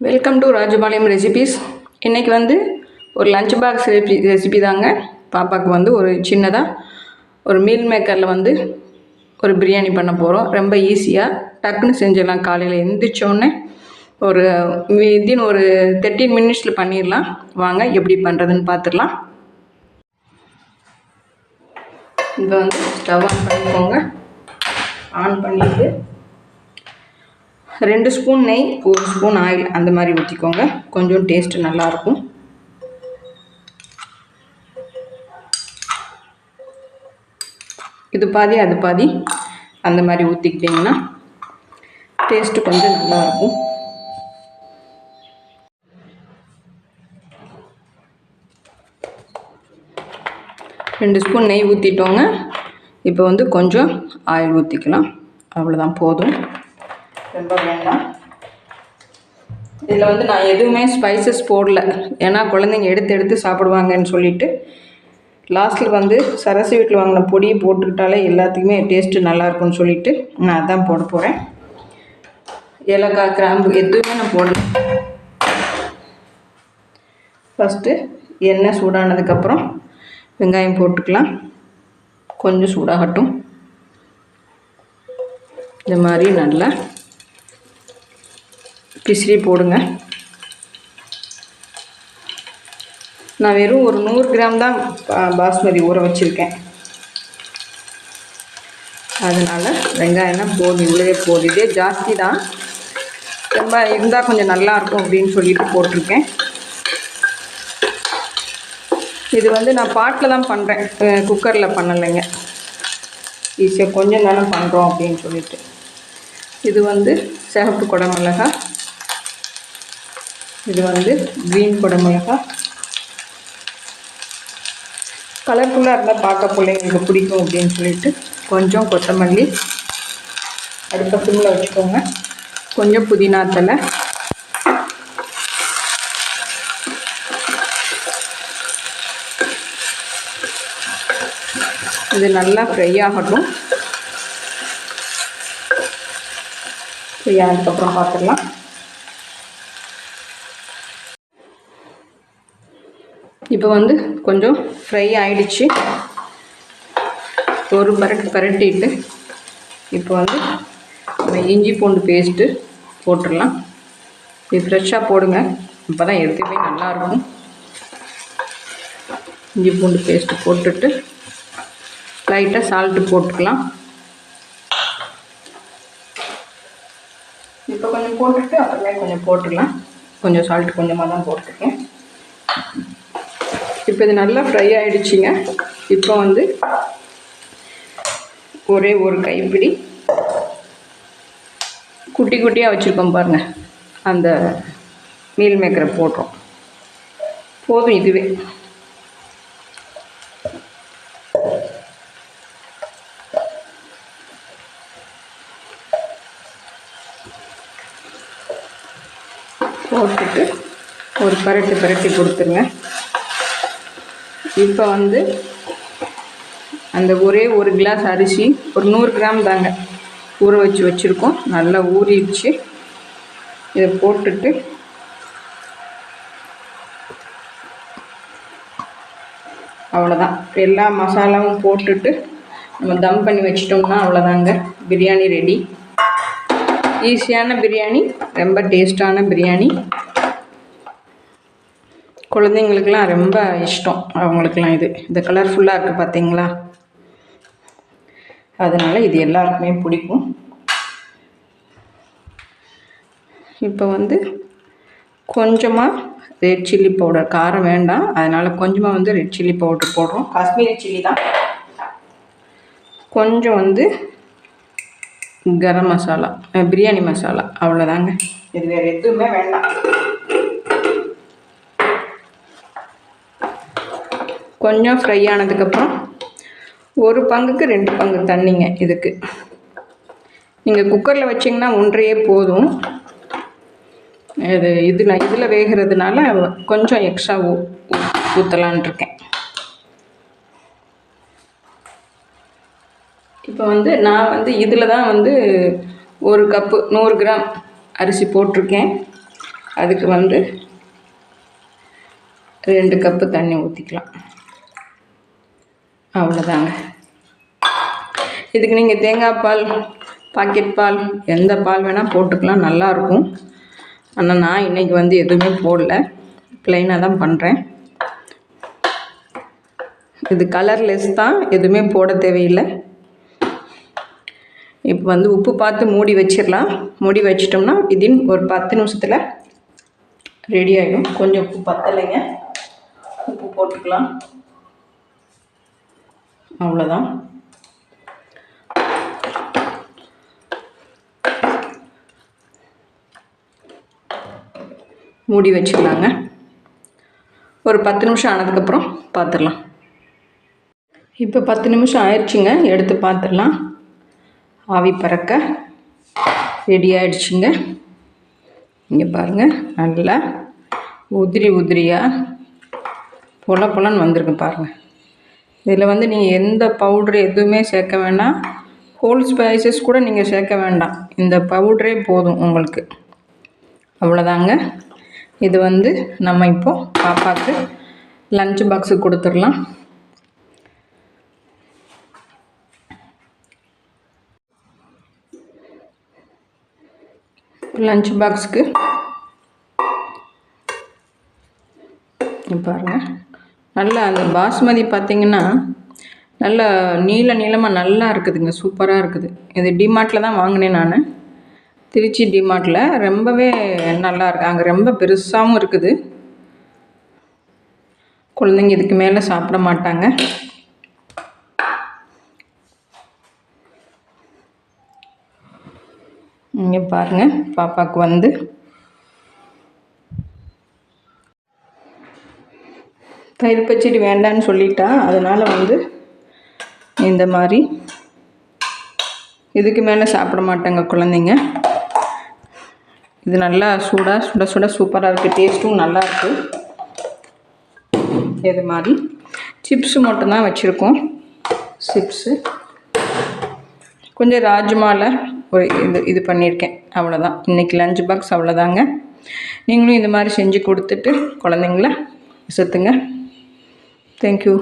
Welcome to Rajapalayam recipes. இன்றைக்கி வந்து ஒரு லஞ்ச் பாக்ஸ் ரெசிபி தாங்க. பாப்பாவுக்கு வந்து ஒரு சின்னதாக ஒரு மீல் மேக்கரில் வந்து ஒரு பிரியாணி பண்ண போகிறோம். ரொம்ப ஈஸியாக டக்குன்னு செஞ்சிடலாம். காலையில் எழுந்திரிச்சோடனே ஒரு வித்தின் ஒரு 13 மினிட்ஸில் பண்ணிடலாம். வாங்க எப்படி பண்ணுறதுன்னு பார்த்துடலாம். இப்போ வந்து ஸ்டவ் ஆன் பண்ணிக்கோங்க. ஆன் பண்ணிவிட்டு 2 ஸ்பூன் நெய், 1 ஸ்பூன் ஆயில் அந்த மாதிரி ஊற்றிக்கோங்க. கொஞ்சம் டேஸ்ட்டு நல்லாயிருக்கும். இது பாதி அது பாதி அந்த மாதிரி ஊற்றிக்கிட்டிங்கன்னா டேஸ்ட்டு கொஞ்சம் நல்லாயிருக்கும். ரெண்டு ஸ்பூன் நெய் ஊற்றிட்டோங்க. இப்போ வந்து கொஞ்சம் ஆயில் ஊற்றிக்கலாம். அவ்வளோதான், போதும், ரொம்ப வேண்டாம். இதில் வந்து நான் எதுவுமே ஸ்பைசஸ் போடல, ஏன்னா குழந்தைங்க எடுத்து சாப்பிடுவாங்கன்னு சொல்லிவிட்டு லாஸ்ட்டில் வந்து சரசு வீட்டில் வாங்கின பொடியை போட்டுக்கிட்டாலே எல்லாத்துக்குமே டேஸ்ட்டு நல்லாயிருக்கும்னு சொல்லிவிட்டு நான் அதான் போட போகிறேன். ஏலக்காய், கிராம்பு எதுவுமே நான் போடல. ஃபஸ்ட்டு எண்ணெய் சூடானதுக்கப்புறம் வெங்காயம் போட்டுக்கலாம். கொஞ்சம் சூடாகட்டும். இந்த மாதிரி நல்லா பிசிறி போடுங்க. நான் வெறும் ஒரு 100 கிராம் தான் பாஸ்மதி ஊற வச்சுருக்கேன். அதனால் வெங்காயம்லாம் போதும், இவ்வளவே போதும். இதே ஜாஸ்தி தான், ரொம்ப இருந்தால் கொஞ்சம் நல்லாயிருக்கும் அப்படின்னு சொல்லிட்டு போட்டிருக்கேன். இது வந்து நான் பாட்டில் தான் பண்ணுறேன், குக்கரில் பண்ணலைங்க. ஈஸியாக கொஞ்சம் தானே பண்ணுறோம் அப்படின்னு சொல்லிட்டு. இது வந்து சிவப்பு குடமிளகாய், இது வந்து க்ரீன் குடமிளகாய். கலர்ஃபுல்லாக இருந்தால் பார்க்க பிள்ளைங்களுக்கு பிடிக்கும் அப்படின்னு சொல்லிட்டு கொஞ்சம் கொத்தமல்லி அடுத்த சிம்மில் வச்சுக்கோங்க. கொஞ்சம் புதினா தழை, இது நல்லா ஃப்ரை ஆகட்டும். ஃப்ரை ஆனதுக்கப்புறம் பார்த்துடலாம். இப்போ வந்து கொஞ்சம் ஃப்ரை ஆகிடுச்சு. ஒரு பரட்டிட்டு இப்போ வந்து நம்ம இஞ்சி பூண்டு பேஸ்ட்டு போட்டுடலாம். இது ஃப்ரெஷ்ஷாக போடுங்க, இப்போ தான் எடுத்துக்கவே நல்லாயிருக்கும். இஞ்சி பூண்டு பேஸ்ட்டு போட்டுட்டு லைட்டாக சால்ட்டு போட்டுக்கலாம். இப்போ கொஞ்சம் போட்டுட்டு அப்புறமே கொஞ்சம் போட்டுடலாம். கொஞ்சம் சால்ட்டு கொஞ்சமாக தான் போட்டிருக்கேன். இப்போ இது நல்லா ஃப்ரை ஆகிடுச்சிங்க. இப்போ வந்து ஒரே ஒரு கைப்பிடி குட்டி குட்டியாக வச்சுருக்கோம் பாருங்கள், அந்த மீல் மேக்கரை போடுறோம். போதும் இதுவே. போட்டுட்டு ஒரு பரட்டி கொடுத்துருங்க. இப்போ வந்து அந்த ஒரே ஒரு கிளாஸ் அரிசி, ஒரு 100 கிராம் தாங்க ஊற வச்சுருக்கோம். நல்லா ஊறிடுச்சு. இதை போட்டுட்டு அவ்வளோதான், எல்லா மசாலாவும் போட்டுட்டு நம்ம தம் பண்ணி வச்சிட்டோம்னா அவ்வளோதாங்க, பிரியாணி ரெடி. ஈஸியான பிரியாணி, ரொம்ப டேஸ்டான பிரியாணி. குழந்தைங்களுக்கெல்லாம் ரொம்ப இஷ்டம். அவங்களுக்கெல்லாம் இது கலர்ஃபுல்லாக இருக்குது பார்த்தீங்களா, அதனால் இது எல்லாருக்குமே பிடிக்கும். இப்போ வந்து கொஞ்சமாக ரெட் சில்லி பவுடர், காரம் வேண்டாம் அதனால் கொஞ்சமாக வந்து ரெட் சில்லி பவுடர் போடுறோம். காஷ்மீரி சில்லி தான். கொஞ்சம் வந்து கரம் மசாலா, பிரியாணி மசாலா, அவ்வளோதாங்க. இது வேறு எதுவுமே வேண்டாம். கொஞ்சம் ஃப்ரை ஆனதுக்கப்புறம் ஒரு பங்குக்கு 2 பங்கு தண்ணிங்க. இதுக்கு நீங்கள் குக்கரில் வச்சிங்கன்னா 1.5 போதும். இதில் வேகிறதுனால கொஞ்சம் எக்ஸ்ட்ரா ஊற்றலான் இருக்கேன். இப்போ வந்து நான் வந்து இதில் தான் வந்து 1 கப்பு 100 கிராம் அரிசி போட்டிருக்கேன். அதுக்கு வந்து 2 கப்பு தண்ணி ஊற்றிக்கலாம். அவ்வளோதாங்க. இதுக்கு நீங்கள் தேங்காய் பால், பாக்கெட் பால், எந்த பால் வேணால் போட்டுக்கலாம், நல்லாயிருக்கும். ஆனால் நான் இன்றைக்கி வந்து எதுவுமே போடல, ப்ளைனாக தான் பண்ணுறேன். இது கலர்லெஸ் தான், எதுவுமே போட தேவையில்லை. இப்போ வந்து உப்பு பார்த்து மூடி வச்சிடலாம். மூடி வச்சிட்டோம்னா வித்தின் ஒரு 10 நிமிஷத்தில் ரெடி ஆகிடும். கொஞ்சம் உப்பு பத்தலைங்க, உப்பு போட்டுக்கலாம். அவ்வளோதான். மூடி வச்சுக்கலாங்க. ஒரு 10 நிமிஷம் ஆனதுக்கப்புறம் பார்த்துடலாம். இப்போ 10 நிமிஷம் ஆயிடுச்சுங்க, எடுத்து பார்த்துடலாம். ஆவி பறக்க ரெடி ஆகிடுச்சுங்க. இங்கே பாருங்கள், நல்லா உதிரியாக பொலன்னு வந்திருக்கு பாருங்கள். இதில் வந்து நீங்கள் எந்த பவுட்ரு எதுவுமே சேர்க்க வேண்டாம், ஹோல் ஸ்பைசஸ் கூட நீங்கள் சேர்க்க வேண்டாம். இந்த பவுட்ரே போதும் உங்களுக்கு. அவ்வளோதாங்க. இது வந்து நம்ம இப்போது பாப்பாவுக்கு லஞ்ச் பாக்ஸுக்கு கொடுத்துடலாம். லஞ்ச் பாக்ஸுக்கு பாருங்கள், நல்லா அந்த பாஸ்மதி பார்த்திங்கன்னா நல்லா நீளமாக நல்லா இருக்குதுங்க, சூப்பராக இருக்குது. இது டிமார்ட்டில் தான் வாங்கினேன் நான், திருச்சி டிமார்ட்டில். ரொம்பவே நல்லா இருக்குது. அங்கே ரொம்ப பெருசாகவும் இருக்குது. குழந்தைங்க இதுக்கு மேலே சாப்பிட மாட்டாங்க. இங்கே பாருங்கள், பாப்பாவுக்கு வந்து தயிர் பச்சடி வேண்டான்னு சொல்லிட்டா, அதனால் வந்து இந்த மாதிரி இதுக்கு மேலே சாப்பிட மாட்டாங்க குழந்தைங்க. இது நல்லா சுட சூப்பராக இருக்குது, டேஸ்ட்டும் நல்லாயிருக்கு. இது மாதிரி சிப்ஸு மட்டும்தான் வச்சுருக்கோம். சிப்ஸு கொஞ்சம் ராஜ்மாவில் ஒரு இது பண்ணியிருக்கேன். அவ்வளோதான் இன்றைக்கி லஞ்ச் பாக்ஸ். அவ்வளோதாங்க. நீங்களும் இந்த மாதிரி செஞ்சு கொடுத்துட்டு குழந்தைங்கள விசத்துங்க. தேங்க்யூ.